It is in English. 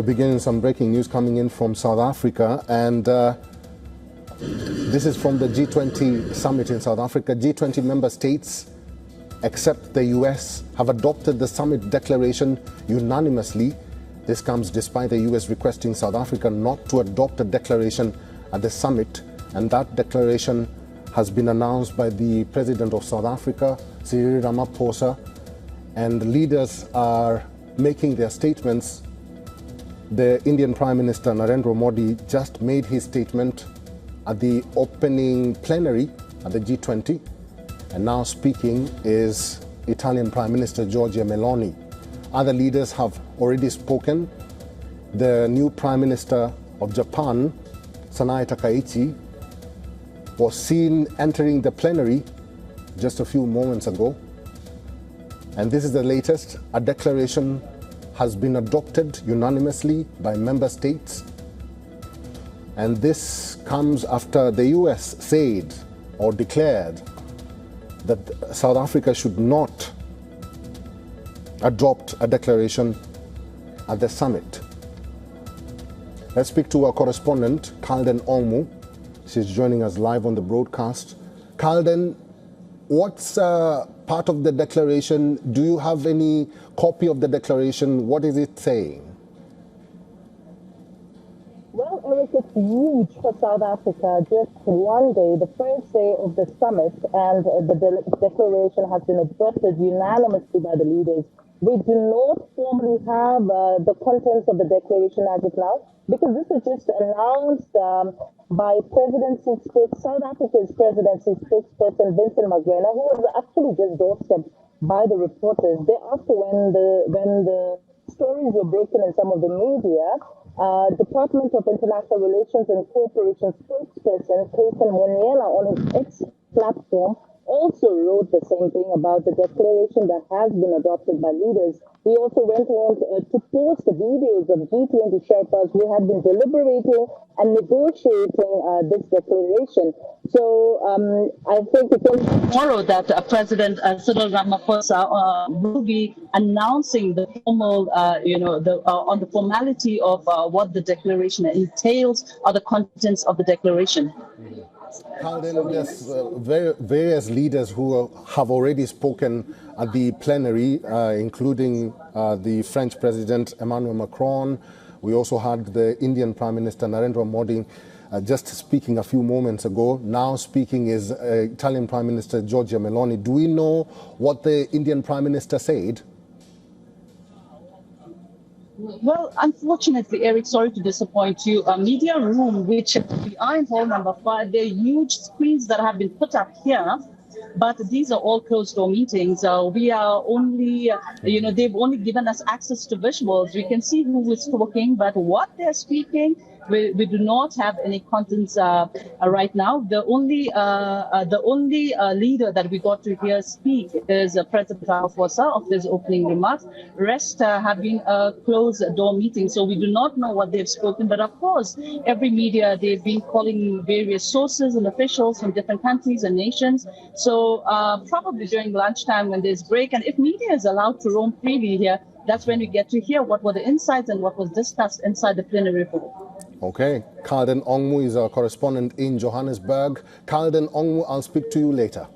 beginning some breaking news coming in from South Africa, and this is from the G20 Summit in South Africa. G20 member states, except the US, have adopted the summit declaration unanimously. This comes despite the US requesting South Africa not to adopt a declaration at the summit, and that declaration has been announced by the President of South Africa, Cyril Ramaphosa, and leaders are making their statements. The Indian Prime Minister Narendra Modi just made his statement at the opening plenary at the G20, and now speaking is Italian Prime Minister Giorgia Meloni. Other leaders have already spoken. The new Prime Minister of Japan, Sanae Takaichi, was seen entering the plenary just a few moments ago. And this is the latest. A declaration has been adopted unanimously by member states. And this comes after the US said or declared that South Africa should not adopt a declaration at the summit. Let's speak to our correspondent, Kalden Ongmu. She's joining us live on the broadcast. Kalden, what's part of the declaration? Do you have any copy of the declaration? What is it saying? Well, Eric, it's huge for South Africa. Just one day, the first day of the summit, and the declaration has been adopted unanimously by the leaders. We do not formally have the contents of the declaration as of now, because this was just announced by South Africa's presidency spokesperson Vincent Magwenya, who was actually just doorstepped by the reporters. Thereafter, when the stories were broken in some of the media, Department of International Relations and Cooperation spokesperson Clayton Moniela on his X platform also wrote the same thing about the declaration that has been adopted by leaders. He also went on to post the videos of G20 Sherpas who had been deliberating and negotiating this declaration. So I think it's tomorrow that President Cyril Ramaphosa will be announcing the formal, on the formality of what the declaration entails or the contents of the declaration. There's various leaders who have already spoken at the plenary, including the French President Emmanuel Macron. We also had the Indian Prime Minister Narendra Modi just speaking a few moments ago. Now speaking is Italian Prime Minister Giorgia Meloni. Do we know what the Indian Prime Minister said? Well, unfortunately, Eric, sorry to disappoint you. A media room, which we are in hall number 5, there are huge screens that have been put up here, but these are all closed-door meetings. We are only, they've only given us access to visuals. We can see who is talking, but what they're speaking, we do not have any contents right now. The only leader that we got to hear speak is President Ramaphosa of his opening remarks. Rest have been closed door meetings, so we do not know what they've spoken. But of course, every media, they've been calling various sources and officials from different countries and nations. So probably during lunchtime when there's break, and if media is allowed to roam freely here, that's when we get to hear what were the insights and what was discussed inside the plenary hall. Okay, Kalden Ongmu is our correspondent in Johannesburg. Kalden Ongmu, I'll speak to you later.